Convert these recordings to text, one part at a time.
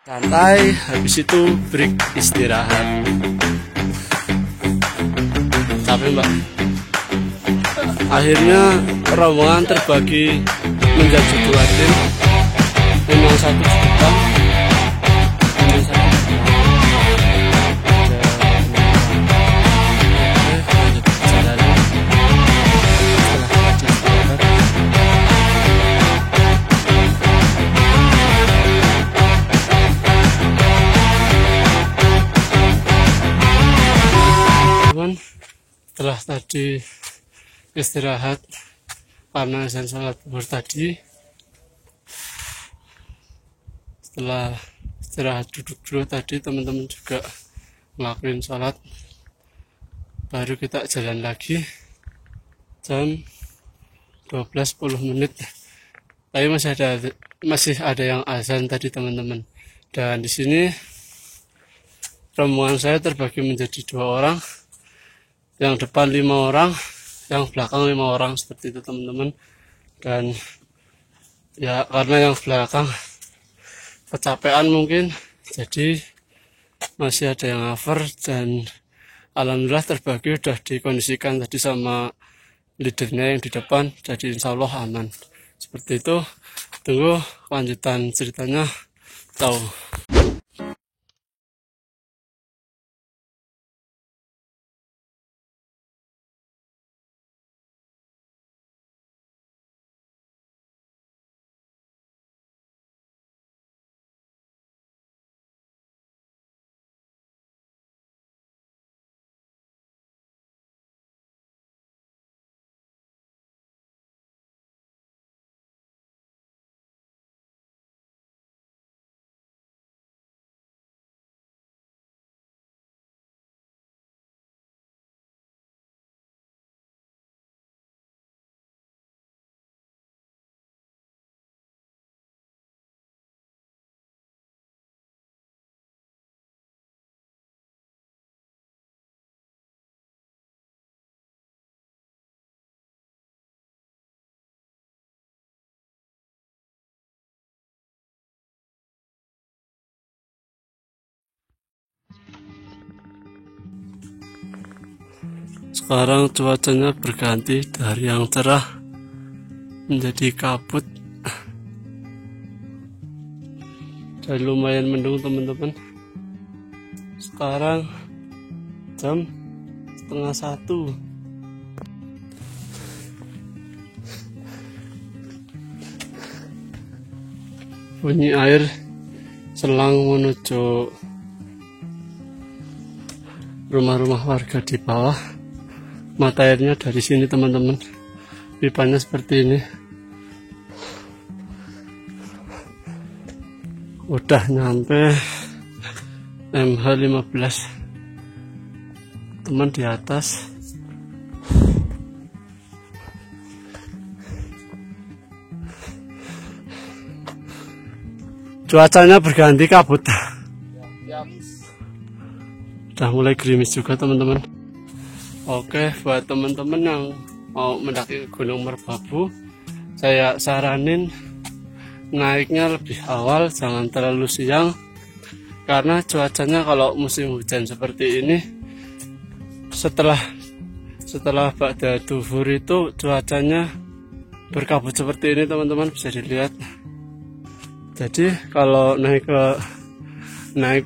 santai, habis itu break istirahat. Capek mbak. Akhirnya rombongan terbagi menjadi dua tim, memang satu di depan, memang satu di belakang. Lanjut perjalanan setelah baca istirahat. Setelah tadi istirahat karena azan sholat zuhur tadi, setelah istirahat duduk dulu tadi, teman-teman juga ngelakuin sholat, baru kita jalan lagi jam 12:10. Tapi masih ada yang azan tadi teman-teman. Dan di sini rombongan saya terbagi menjadi 2 orang, yang depan 5 orang, yang belakang 5 orang, seperti itu teman-teman. Dan ya karena yang belakang kecapean mungkin, jadi masih ada yang cover. Dan alhamdulillah terbagi udah dikondisikan tadi sama leadernya yang di depan, jadi insya Allah aman. Seperti itu, tunggu lanjutan ceritanya. Tahu. Sekarang cuacanya berganti dari yang cerah menjadi kabut, dan lumayan mendung teman-teman. Sekarang jam 12:30. Bunyi air selang menuju rumah-rumah warga di bawah. Mata airnya dari sini teman-teman, pipanya seperti ini. Udah nyampe MH15, teman di atas. Cuacanya berganti kabut, udah mulai gerimis juga teman-teman. Oke, buat teman-teman yang mau mendaki Gunung Merbabu, saya saranin naiknya lebih awal, jangan terlalu siang, karena cuacanya kalau musim hujan seperti ini, setelah ba'da duhur itu cuacanya berkabut seperti ini teman-teman, bisa dilihat. Jadi kalau naik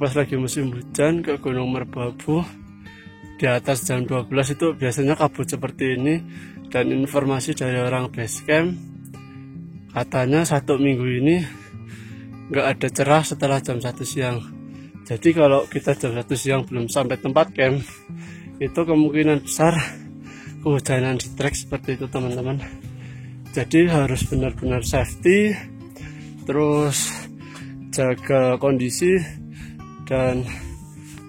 pas lagi musim hujan ke Gunung Merbabu di atas jam 12 itu biasanya kabut seperti ini. Dan informasi dari orang base camp, katanya 1 minggu ini nggak ada cerah setelah jam 1 siang. Jadi kalau kita jam 1 siang belum sampai tempat camp, itu kemungkinan besar kehujanan di trek seperti itu teman-teman. Jadi harus benar-benar safety, terus jaga kondisi, dan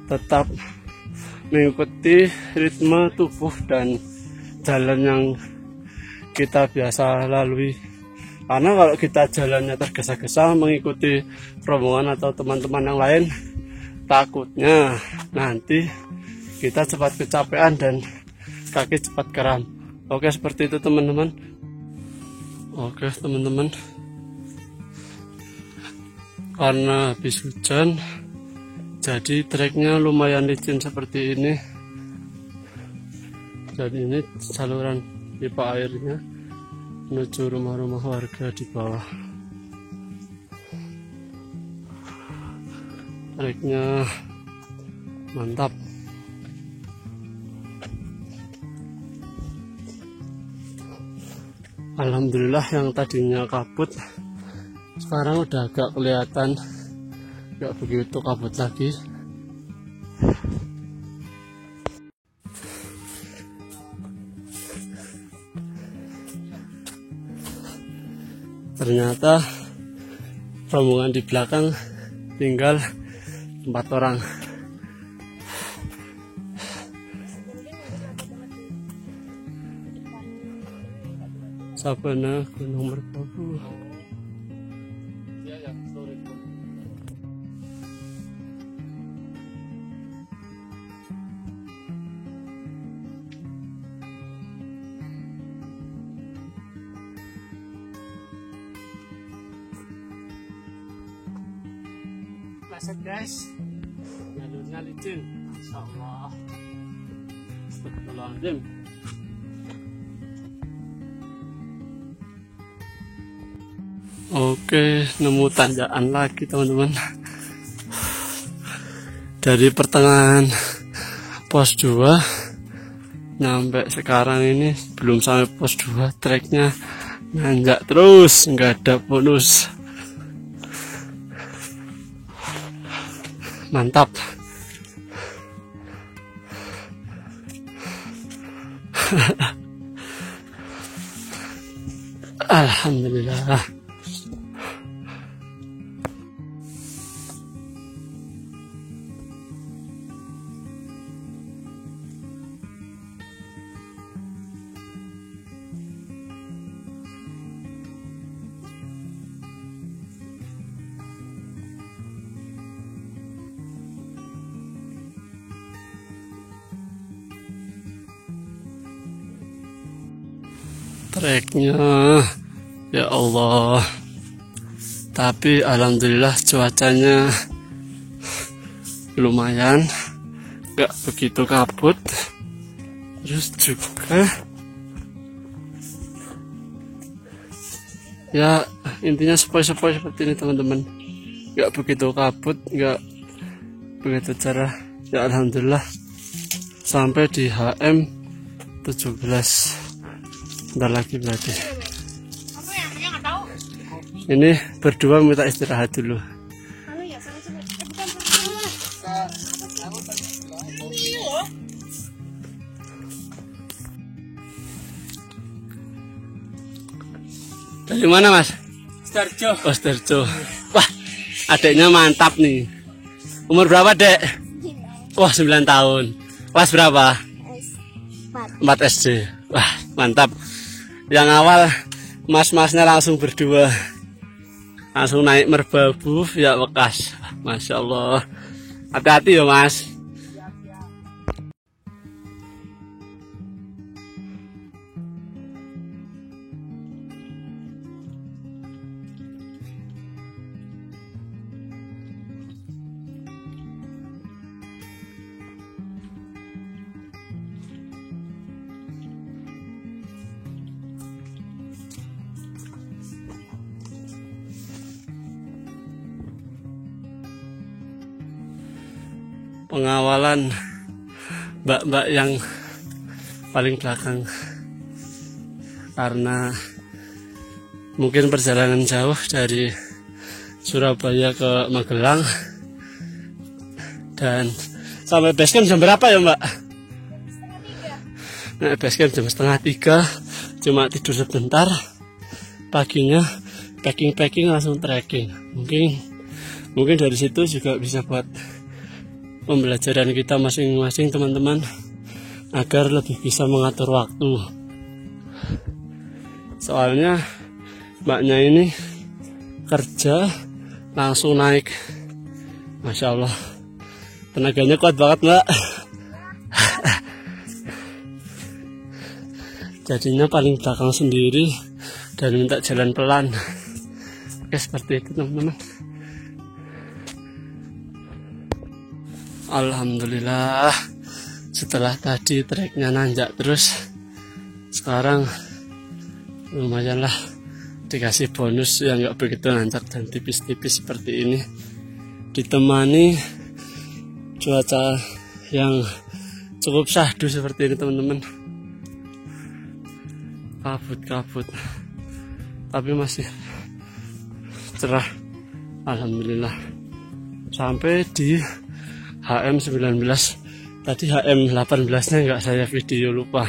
tetap mengikuti ritme tubuh dan jalan yang kita biasa lalui. Karena kalau kita jalannya tergesa-gesa mengikuti rombongan atau teman-teman yang lain, takutnya nanti kita cepat kecapean dan kaki cepat kram. Oke, seperti itu teman-teman. Oke teman-teman, karena habis hujan jadi treknya lumayan licin seperti ini. Dan ini saluran pipa airnya menuju rumah-rumah warga di bawah. Treknya mantap. Alhamdulillah yang tadinya kabut sekarang udah agak kelihatan, gak begitu kabut lagi. Ternyata rombongan di belakang tinggal 4 orang. Sabana Gunung Merbabu. Pleset guys, jalurnya licin, Masya Allah. Astagfirullahaladzim. Oke, nemu tanjakan lagi teman-teman. Dari pertengahan pos 2 sampai sekarang ini belum sampai pos 2, treknya nanjak terus, nggak ada bonus. Mantap. Alhamdulillah. Treknya ya Allah, tapi alhamdulillah cuacanya lumayan, gak begitu kabut. Terus juga ya intinya sepoi-sepoi seperti ini teman-teman, gak begitu kabut, gak begitu cerah. Ya alhamdulillah sampai di HM 17. Bentar lagi berarti. Ini berdua minta istirahat dulu. Dari mana mas? Starjo. Oh Starjo. Wah adeknya mantap nih. Umur berapa dek? Wah 9 tahun. Kelas berapa? 4 SD. Wah mantap. Yang awal mas-masnya langsung berdua, langsung naik merbabu ya bekas. Masya Allah. Hati-hati ya mas. Pengawalan mbak-mbak yang paling belakang karena mungkin perjalanan jauh dari Surabaya ke Magelang. Dan sampai basecamp jam berapa ya mbak? Nah, basecamp jam 2:30, cuma tidur sebentar. Paginya packing langsung trekking. Mungkin dari situ juga bisa buat pembelajaran kita masing-masing teman-teman, agar lebih bisa mengatur waktu. Soalnya mbaknya ini kerja langsung naik, Masya Allah, tenaganya kuat banget mbak. Jadinya paling belakang sendiri dan minta jalan pelan. Oke seperti itu teman-teman. Alhamdulillah, setelah tadi treknya nanjak terus, sekarang lumayan lah dikasih bonus yang nggak begitu nanjak dan tipis-tipis seperti ini, ditemani cuaca yang cukup syahdu seperti ini teman-teman. Kabut-kabut tapi masih cerah, alhamdulillah. Sampai di HM19, tadi HM18 nya nggak saya video, lupa.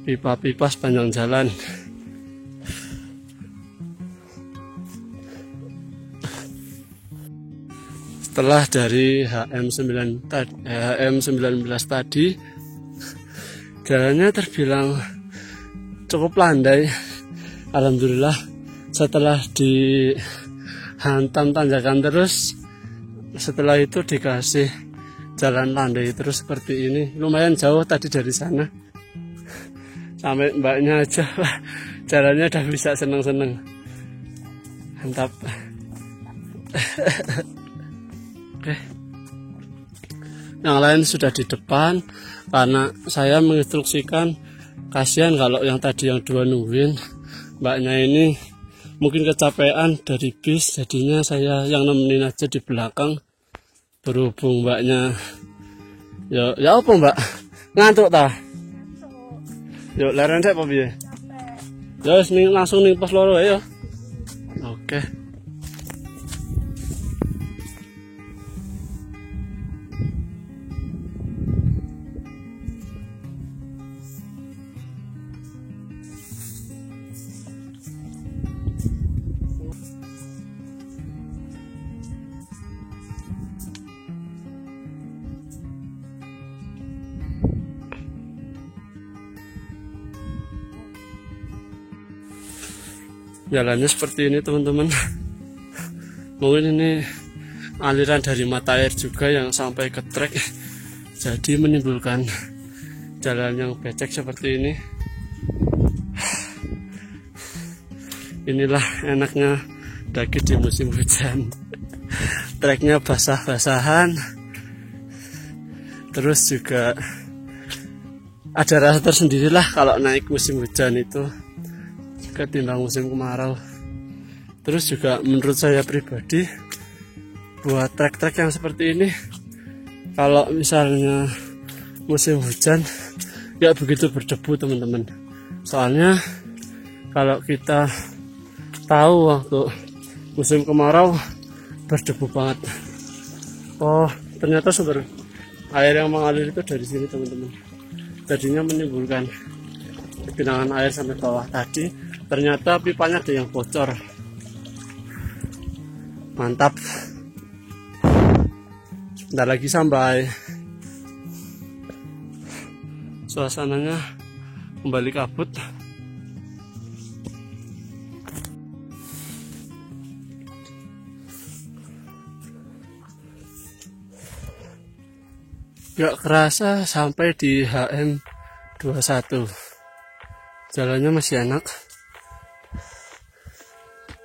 Pipa-pipa sepanjang jalan. Setelah dari HM19 tadi, jalannya terbilang cukup landai. Alhamdulillah, setelah dihantam tanjakan terus, setelah itu dikasih jalan landai terus seperti ini. Lumayan jauh tadi dari sana, sampai mbaknya aja jalannya udah bisa seneng-seneng. Mantap. Oke, yang lain sudah di depan karena saya menginstruksikan, kasihan kalau yang tadi yang dua nungguin. Mbaknya ini mungkin kecapean dari bis, jadinya saya yang nemenin aja di belakang. Berhubung mbaknya ya apa mbak, ngantuk tah? Yuk leren sik apa piye? Ya wis langsung ning pos loro ya. Oke. Jalannya seperti ini teman-teman. Mungkin ini aliran dari mata air juga yang sampai ke trek, jadi menimbulkan jalan yang becek seperti ini. Inilah enaknya daki di musim hujan. Treknya basah-basahan, terus juga ada rasa tersendiri lah kalau naik musim hujan itu ketimbang musim kemarau. Terus juga menurut saya pribadi, buat trek-trek yang seperti ini, kalau misalnya musim hujan nggak begitu berdebu teman-teman. Soalnya kalau kita tahu waktu musim kemarau berdebu banget. Oh, ternyata sumber air yang mengalir itu dari sini teman-teman. Jadinya menimbulkan genangan air sampai bawah tadi. Ternyata pipanya ada yang bocor. Mantap. Sebentar lagi sampai. Suasananya kembali kabut. Gak kerasa sampai di HM21. Jalannya masih enak.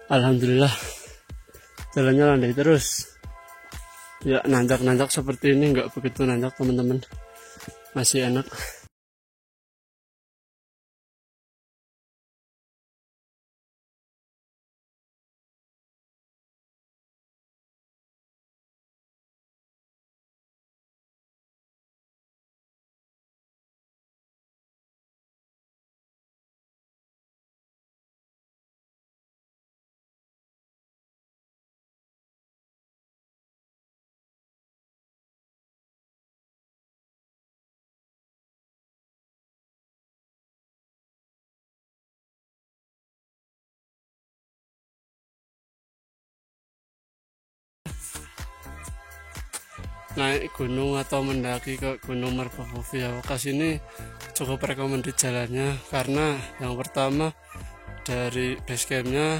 Alhamdulillah, jalannya landai terus. Ya nanjak-nanjak seperti ini, nggak begitu nanjak teman-teman, masih enak. Naik gunung atau mendaki ke Gunung Merbabu via Wakas ini cukup rekomendasi jalannya, karena yang pertama dari base campnya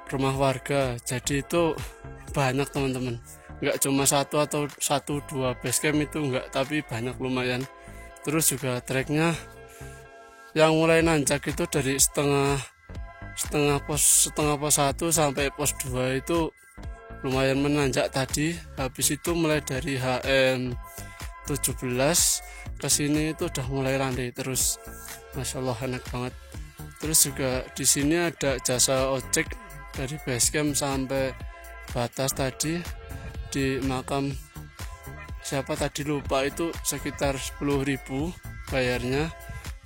rumah warga, jadi itu banyak teman-teman, nggak cuma satu atau satu dua base camp itu enggak, tapi banyak lumayan. Terus juga treknya yang mulai nanjak itu dari setengah setengah pos 1 sampai pos 2 itu lumayan menanjak tadi. Habis itu mulai dari HM 17 ke sini itu udah mulai landai terus. Masya Allah enak banget. Terus juga di sini ada jasa ojek dari basecamp sampai batas tadi di makam siapa tadi lupa, itu sekitar 10.000 bayarnya.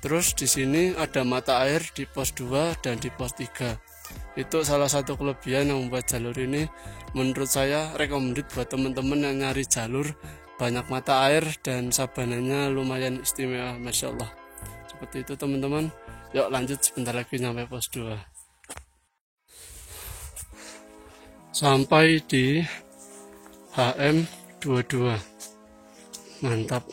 Terus di sini ada mata air di pos 2 dan di pos 3. Itu salah satu kelebihan yang membuat jalur ini menurut saya recommended buat teman-teman yang nyari jalur banyak mata air dan sabananya lumayan istimewa. Masya Allah. Seperti itu teman-teman. Yuk lanjut, sebentar lagi nyampe pos 2. Sampai di HM 22. Mantap.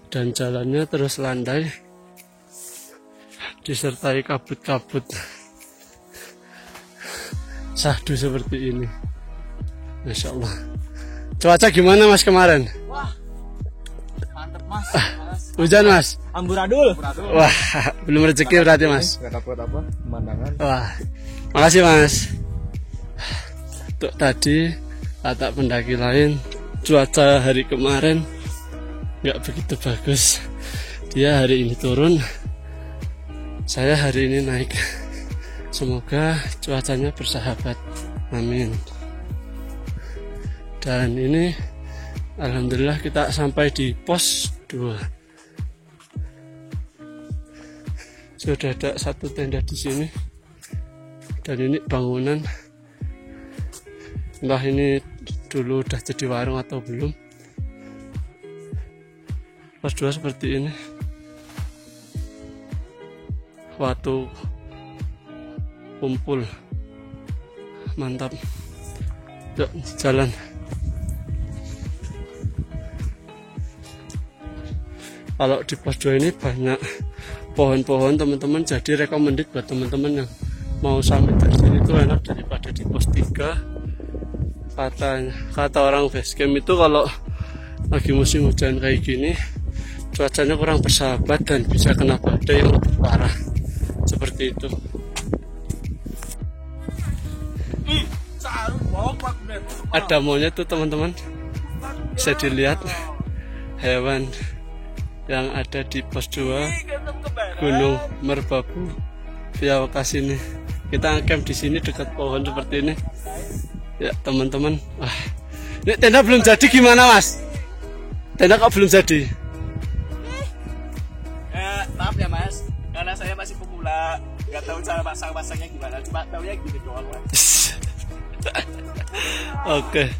Dan jalannya terus landai disertai kabut-kabut syahdu seperti ini. Masya Allah. Cuaca gimana Mas kemarin? Wah, mantep Mas. Hujan Mas? Amburadul. Wah, belum rezeki berarti Mas. Gak dapat apa pemandangan. Wah, makasih Mas. Untuk tadi kata pendaki lain, cuaca hari kemarin nggak begitu bagus. Dia hari ini turun, saya hari ini naik. Semoga cuacanya bersahabat, amin. Dan ini alhamdulillah kita sampai di pos 2. Sudah ada satu tenda di sini. Dan ini bangunan, entah ini dulu udah jadi warung atau belum. Pos 2 seperti ini. Waktu kumpul, mantap. Yuk jalan. Kalau di pos 2 ini banyak pohon-pohon teman-teman, jadi recommended buat teman-teman yang mau sampai dari sini itu enak daripada di pos 3. Kata orang basecamp itu kalau lagi musim hujan kayak gini cuacanya kurang bersahabat dan bisa kena badai yang lebih parah. Seperti itu. Ada monyet tuh teman-teman, bisa dilihat hewan yang ada di pos 2 Gunung Merbabu via Wakasini. Kita camp di sini dekat pohon seperti ini. Ya teman-teman, wah, ini tenda belum jadi gimana Mas? Tenda kok belum jadi? Maaf ya Mas, karena saya masih pemula, nggak tahu cara pasang-pasangnya gimana, cuma tahunya gini doang Mas. Oke.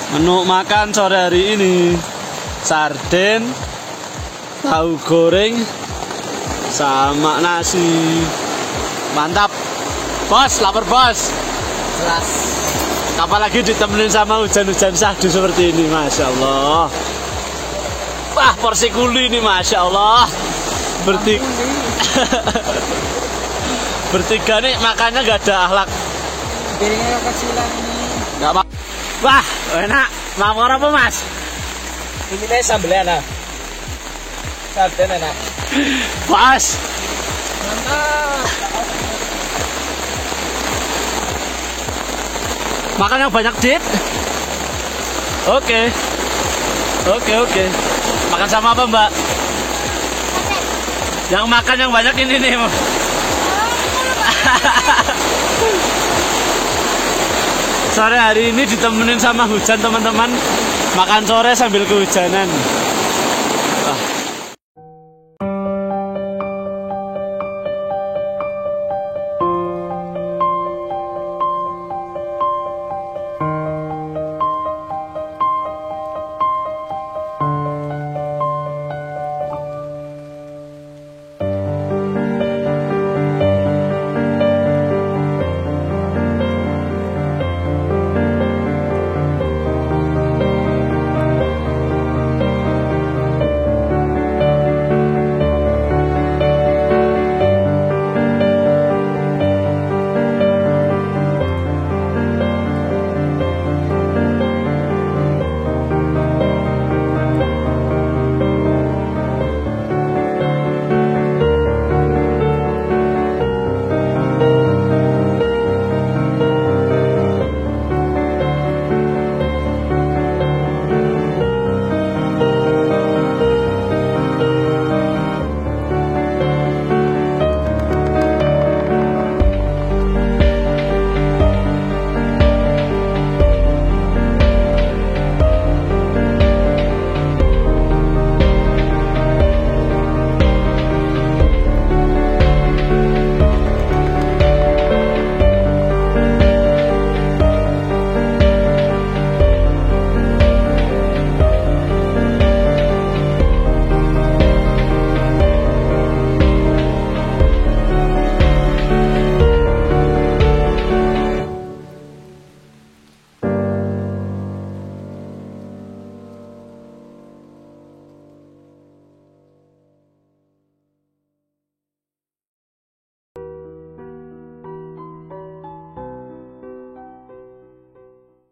Menu makan sore hari ini sarden, tahu goreng, sama nasi. Mantap. Bos, lapar bos. Jelas. Apalagi ditemenin sama hujan-hujan syahdu seperti ini, Masya Allah. Wah, porsi kuli ini, Masya Allah. bertiga. Bertiga nih makannya gak ada akhlak. Piringnya kecilan ini. Gak apa. Wah, enak. Mau apa mas? Ini nih sambelnya nah. Sarden enak. Pas. Mantap. Makan yang banyak, Dit. Oke. Oke. Makan sama apa, Mbak? Yang makan yang banyak ini nih. Sore hari ini ditemenin sama hujan, teman-teman. Makan sore sambil kehujanan.